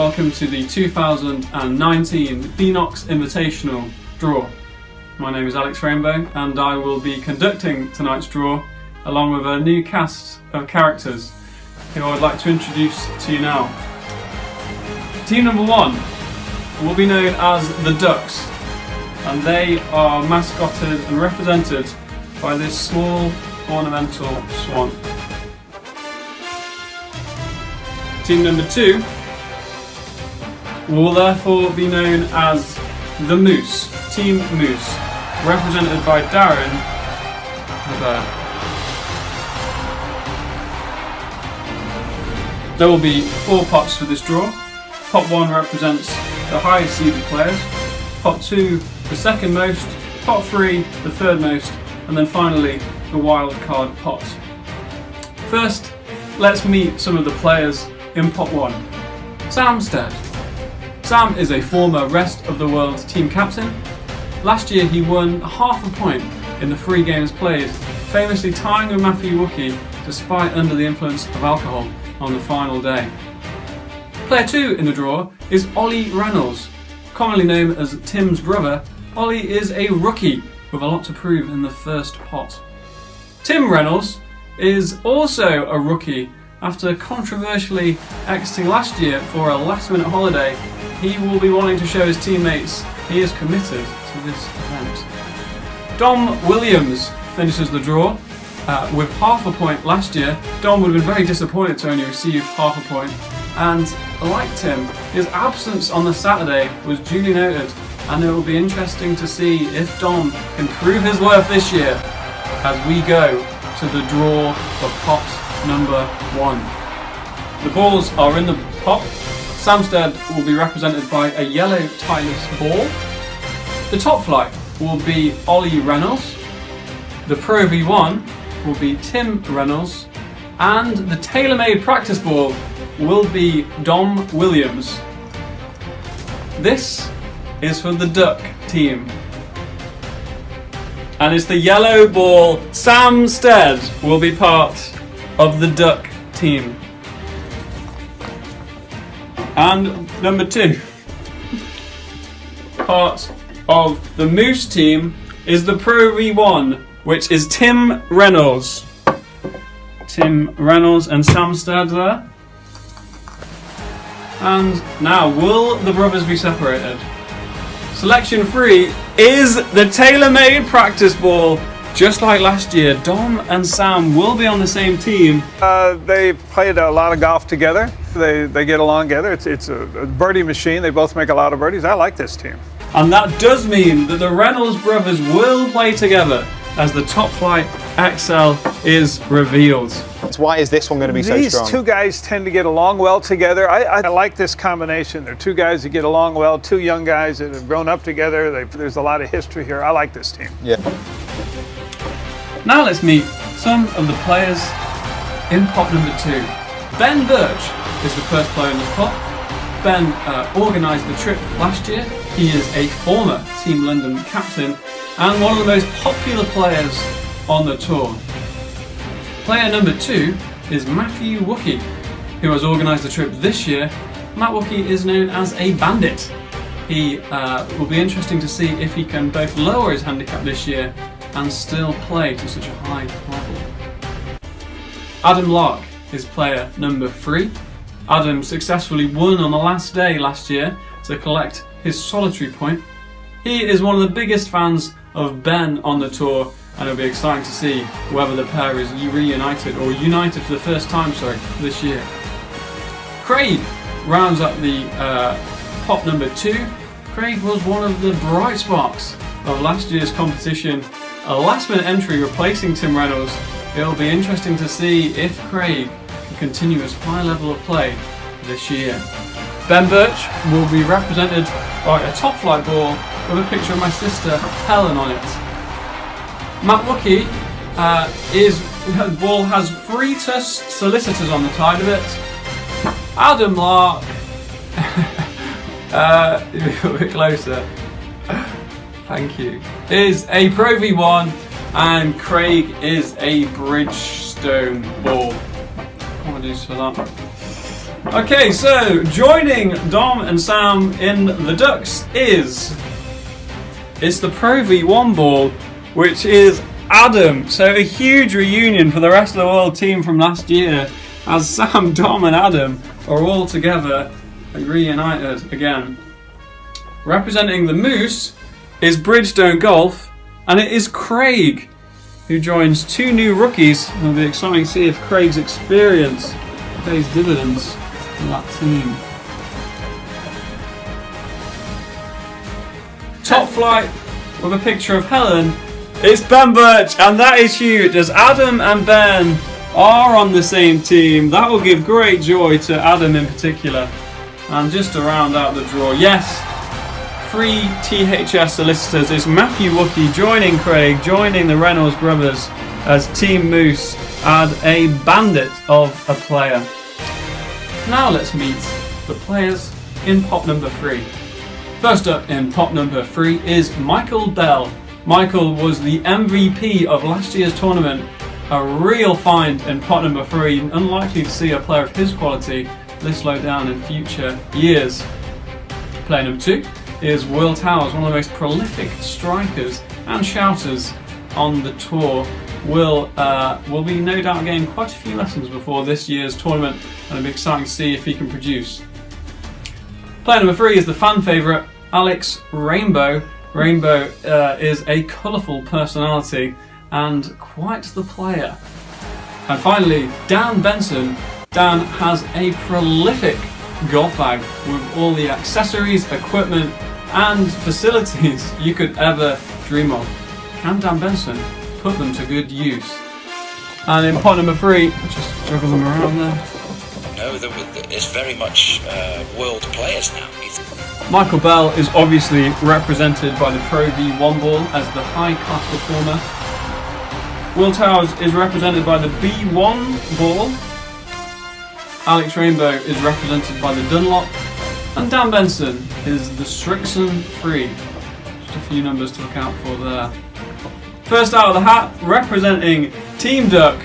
welcome to the 2019 Bnocs Invitational Draw. My name is Alex Rainbow and I will be conducting tonight's draw along with a new cast of characters who I would like to introduce to you now. Team number 1 will be known as the Ducks, and they are mascotted and represented by this small ornamental swan. Team number 2 will therefore be known as the Moose, Team Moose, represented by Darren the Bear. There will be 4 pots for this draw. Pot 1 represents the highest seeded players, pot 2 the second most, pot 3 the third most, and then finally the wild card pot. First, let's meet some of the players in pot 1. Sam Stead. Sam is a former Rest of the World team captain. Last year he won half a point in the 3 games played, famously tying with Matthew Wookie despite under the influence of alcohol on the final day. Player 2 in the draw is Ollie Reynolds. Commonly known as Tim's brother, Ollie is a rookie with a lot to prove in the first pot. Tim Reynolds is also a rookie. After controversially exiting last year for a last-minute holiday, he will be wanting to show his teammates he is committed to this event. Dom Williams finishes the draw with half a point last year. Dom would have been very disappointed to only receive half a point, and like Tim, his absence on the Saturday was duly noted, and it will be interesting to see if Dom can prove his worth this year as we go to the draw for pot number 1. The balls are in the pot. Samstead will be represented by a yellow Titleist ball. The top flight will be Ollie Reynolds. The Pro V1 will be Tim Reynolds. And the tailor-made practice ball will be Dom Williams. This is for the Duck team. And it's the yellow ball. Sam Stead will be part of the Duck team. And number 2, part of the Moose team is the Pro V1, which is Tim Reynolds. Tim Reynolds and Sam Stead there. And now, will the brothers be separated? Selection 3 is the tailor-made practice ball. Just like last year, Dom and Sam will be on the same team. They played a lot of golf together. They get along together. It's a birdie machine. They both make a lot of birdies. I like this team. And that does mean that the Reynolds brothers will play together as the Top Flight XL is revealed. Why is this one going to be so strong? These 2 guys tend to get along well together. I like this combination. They're 2 guys that get along well, 2 young guys that have grown up together. There's a lot of history here. I like this team. Yeah. Now let's meet some of the players in pot number 2. Ben Birch is the first player in this pot. Ben organised the trip last year. He is a former Team London captain and one of the most popular players on the tour. Player number 2 is Matthew Wookie, who has organised the trip this year. Matt Wookie is known as a bandit. He will be interesting to see if he can both lower his handicap this year and still play to such a high level. Adam Lark is player number 3. Adam successfully won on the last day last year to collect his solitary point. He is one of the biggest fans of Ben on the tour, and it'll be exciting to see whether the pair is reunited or united for the first time, this year. Craig rounds up the pot number 2. Craig was one of the bright sparks of last year's competition, a last-minute entry replacing Tim Reynolds. It'll be interesting to see if Craig can continue his high level of play this year. Ben Birch will be represented by a top flight ball with a picture of my sister Helen on it. Matt Wookie, the ball has 3 solicitors on the side of it. Adam Lark, a bit closer, thank you, is a Pro V1, and Craig is a Bridgestone ball. Apologies for that. Okay, so joining Dom and Sam in the Ducks it's the Pro V1 ball, which is Adam. So a huge reunion for the rest of the world team from last year, as Sam, Dom and Adam are all together and reunited again. Representing the Moose is Bridgestone Golf, and it is Craig, who joins two new rookies. It'll be exciting to see if Craig's experience pays dividends for that team. Top flight with a picture of Helen. It's Ben Birch, and that is huge as Adam and Ben are on the same team. That will give great joy to Adam in particular. And just to round out the draw, yes, 3 THS solicitors is Matthew Wookie joining Craig, joining the Reynolds brothers as Team Moose add a bandit of a player. Now let's meet the players in pot number 3. First up in pot number 3 is Michael Bell. Michael was the MVP of last year's tournament, a real find in pot number 3, unlikely to see a player of his quality this low down in future years. Player number 2 is Will Towers, one of the most prolific strikers and shouters on the tour. Will be no doubt getting quite a few lessons before this year's tournament, and it'll be exciting to see if he can produce. Player number 3 is the fan favourite, Alex Rainbow. Rainbow is a colourful personality and quite the player. And finally, Dan Benson. Dan has a prolific golf bag with all the accessories, equipment and facilities you could ever dream of. Can Dan Benson put them to good use? And in pot number 3, just juggle them around there. No, it's very much world players now. Michael Bell is obviously represented by the Pro V1 ball as the high class performer. Will Towers is represented by the B1 ball. Alex Rainbow is represented by the Dunlop. And Dan Benson is the Strixon 3. Just a few numbers to look out for there. First out of the hat, representing Team Duck,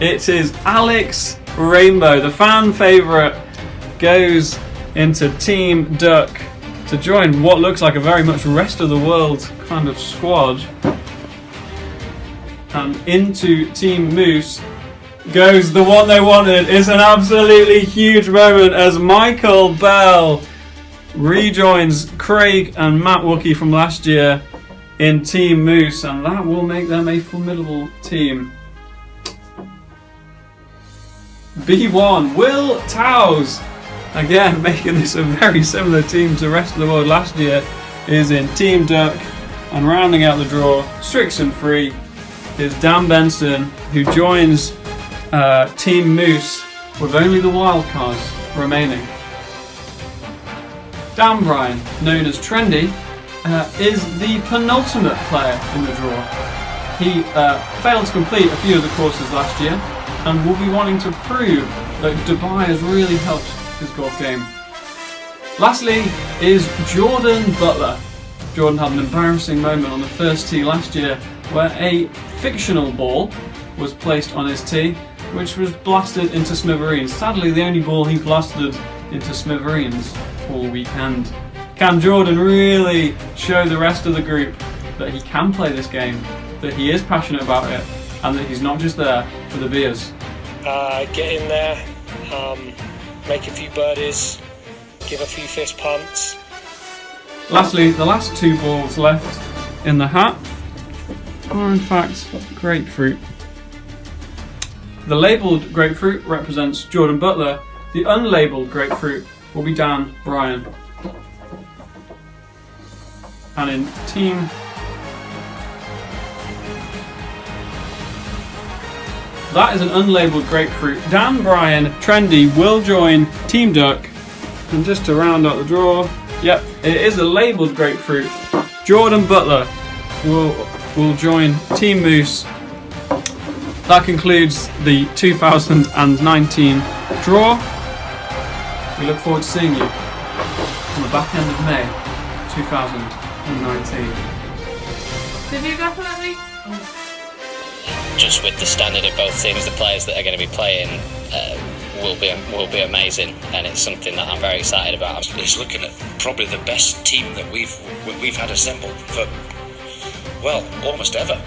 it is Alex Rainbow. The fan favourite goes into Team Duck to join what looks like a very much rest of the world kind of squad. And into Team Moose goes the one they wanted. It's an absolutely huge moment as Michael Bell rejoins Craig and Matt Wookie from last year in Team Moose, and that will make them a formidable team. B1, Will Towers, again making this a very similar team to the rest of the world last year, is in Team Duck, and rounding out the draw, Strixon 3, is Dan Benson, who joins Team Moose with only the wild cards remaining. Dan Bryan, known as Trendy, is the penultimate player in the draw. He failed to complete a few of the courses last year and will be wanting to prove that Dubai has really helped his golf game. Lastly is Jordan Butler. Jordan had an embarrassing moment on the first tee last year where a fictional ball was placed on his tee, which was blasted into smithereens. Sadly, the only ball he blasted into smithereens all weekend. Can Jordan really show the rest of the group that he can play this game, that he is passionate about it, and that he's not just there for the beers? Get in there, make a few birdies, give a few fist pumps. Lastly, the last 2 balls left in the hat are in fact grapefruit. The labelled grapefruit represents Jordan Butler. The unlabelled grapefruit will be Dan Bryan. And in Team that is an unlabelled grapefruit. Dan Bryan, Trendy, will join Team Duck. And just to round out the draw, yep, it is a labelled grapefruit. Jordan Butler will join Team Moose. That concludes the 2019 draw. We look forward to seeing you on the back end of May 2019. Did you definitely? just with the standard of both teams, the players that are going to be playing will be amazing, and it's something that I'm very excited about. He's looking at probably the best team that we've had assembled for, well, almost ever.